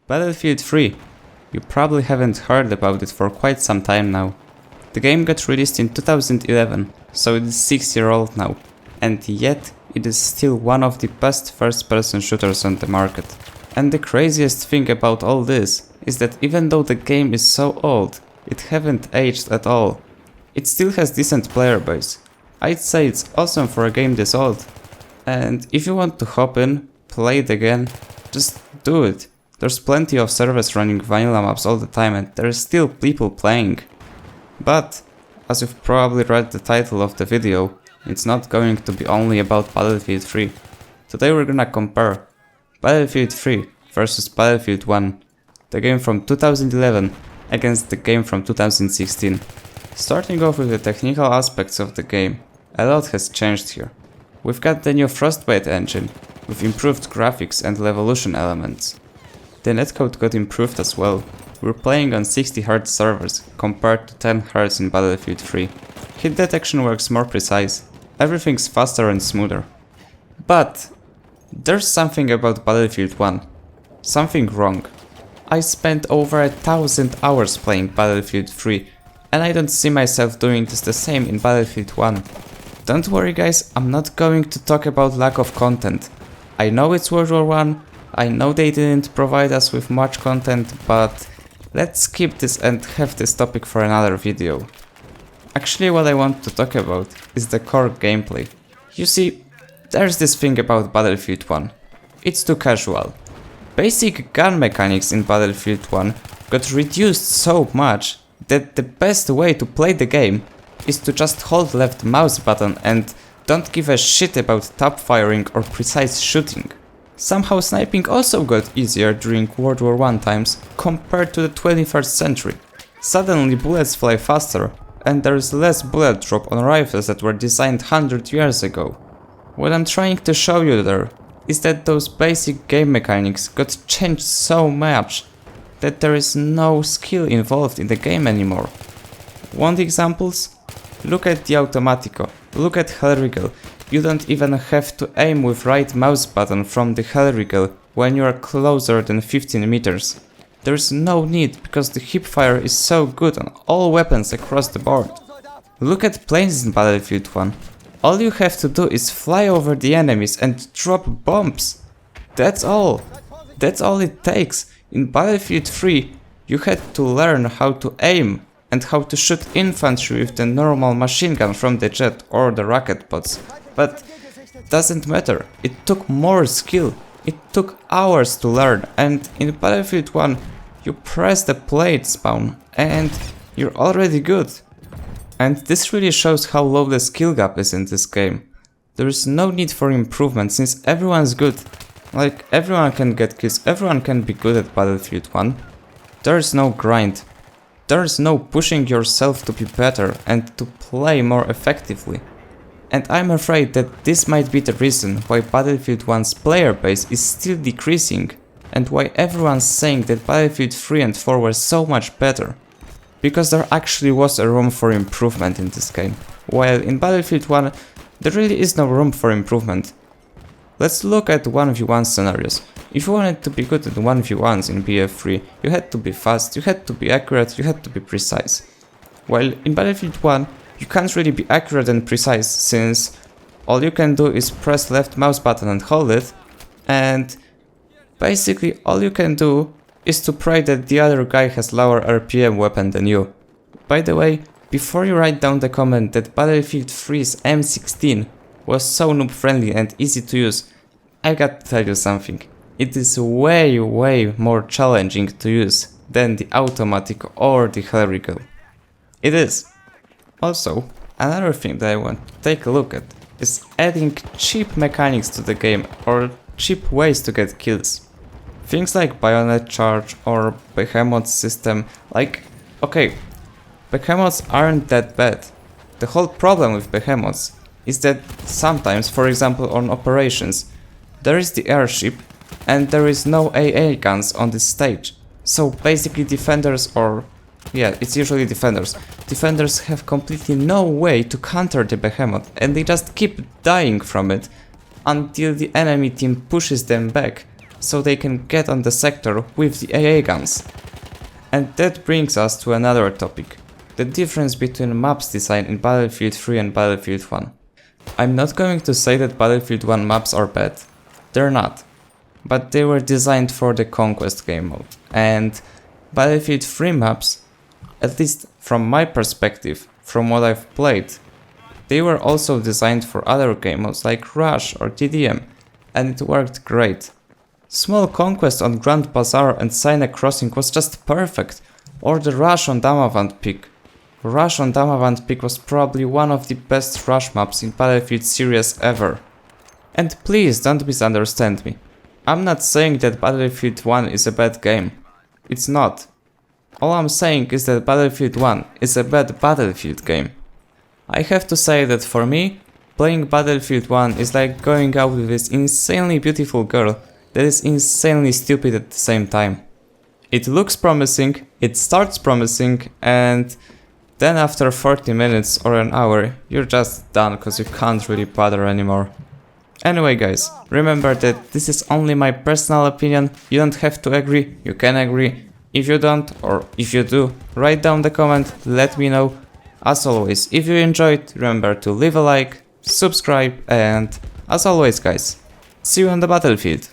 Battlefield 3. You probably haven't heard about it for quite some time now. The game got released in 2011, so it is 6-year-old now, and yet it is still one of the best first-person shooters on the market. And the craziest thing about all this is that even though the game is so old, it haven't aged at all. It still has decent player base. I'd say it's awesome for a game this old. And if you want to hop in, play it again, just do it. There's plenty of servers running vanilla maps all the time and there's still people playing. But, as you've probably read the title of the video, it's not going to be only about Battlefield 3. Today we're gonna compare Battlefield 3 versus Battlefield 1, the game from 2011 against the game from 2016. Starting off with the technical aspects of the game, a lot has changed here. We've got the new Frostbite engine, with improved graphics and Levolution elements. The netcode got improved as well. We're playing on 60Hz servers compared to 10Hz in Battlefield 3. Hit detection works more precise. Everything's faster and smoother. But there's something about Battlefield 1. Something wrong. I spent over 1,000 hours playing Battlefield 3 and I don't see myself doing this the same in Battlefield 1. Don't worry guys, I'm not going to talk about lack of content. I know it's World War 1. I know they didn't provide us with much content, but let's skip this and have this topic for another video. Actually, what I want to talk about is the core gameplay. You see, there's this thing about Battlefield 1. It's too casual. Basic gun mechanics in Battlefield 1 got reduced so much that the best way to play the game is to just hold left mouse button and don't give a shit about tap firing or precise shooting. Somehow sniping also got easier during World War I times compared to the 21st century. Suddenly bullets fly faster and there is less bullet drop on rifles that were designed 100 years ago. What I'm trying to show you there is that those basic game mechanics got changed so much that there is no skill involved in the game anymore. Want examples? Look at the Automatico, look at Hellriegel. You don't even have to aim with right mouse button from the Hellriegel when you are closer than 15 meters. There's no need because the hipfire is so good on all weapons across the board. Look at planes in Battlefield 1. All you have to do is fly over the enemies and drop bombs. That's all. That's all it takes. In Battlefield 3 you had to learn how to aim and how to shoot infantry with the normal machine gun from the jet or the rocket pods. But doesn't matter, it took more skill, it took hours to learn, and in Battlefield 1 you press the plate spawn and you're already good. And this really shows how low the skill gap is in this game. There is no need for improvement since everyone's good. Like everyone can get kills, everyone can be good at Battlefield 1. There's no grind. There's no pushing yourself to be better and to play more effectively. And I'm afraid that this might be the reason why Battlefield 1's player base is still decreasing and why everyone's saying that Battlefield 3 and 4 were so much better. Because there actually was a room for improvement in this game, while in Battlefield 1 there really is no room for improvement. Let's look at 1v1 scenarios. If you wanted to be good at 1v1s in BF3, you had to be fast, you had to be accurate, you had to be precise. While in Battlefield 1, you can't really be accurate and precise since all you can do is press left mouse button and hold it, and basically all you can do is to pray that the other guy has lower RPM weapon than you. By the way, before you write down the comment that Battlefield 3's M16 was so noob friendly and easy to use, I got to tell you something. It is way more challenging to use than the Automatic or the Hellriegel. It is. Also, another thing that I want to take a look at is adding cheap mechanics to the game or cheap ways to get kills. Things like bayonet charge or behemoth system, like, okay, behemoths aren't that bad. The whole problem with behemoths is that sometimes, for example on operations, there is the airship and there is no AA guns on this stage. So basically defenders or... yeah, it's usually defenders. Defenders have completely no way to counter the behemoth and they just keep dying from it until the enemy team pushes them back. so they can get on the sector with the AA guns. And that brings us to another topic, the difference between maps design in Battlefield 3 and Battlefield 1. I'm not going to say that Battlefield 1 maps are bad, they're not, but they were designed for the Conquest game mode, and Battlefield 3 maps, at least from my perspective, from what I've played, they were also designed for other game modes like Rush or TDM, and it worked great. Small Conquest on Grand Bazaar and Sinai Crossing was just perfect, or the Rush on Damavand Peak. Rush on Damavand Peak was probably one of the best rush maps in Battlefield series ever. And please don't misunderstand me. I'm not saying that Battlefield 1 is a bad game. It's not. All I'm saying is that Battlefield 1 is a bad Battlefield game. I have to say that for me, playing Battlefield 1 is like going out with this insanely beautiful girl that is insanely stupid at the same time. It looks promising, it starts promising, and then after 40 minutes or an hour, you're just done because you can't really bother anymore. Anyway guys, remember that this is only my personal opinion, you don't have to agree, you can agree. If you don't, or if you do, write down the comment, let me know. As always, if you enjoyed, remember to leave a like, subscribe, and as always guys, see you on the battlefield.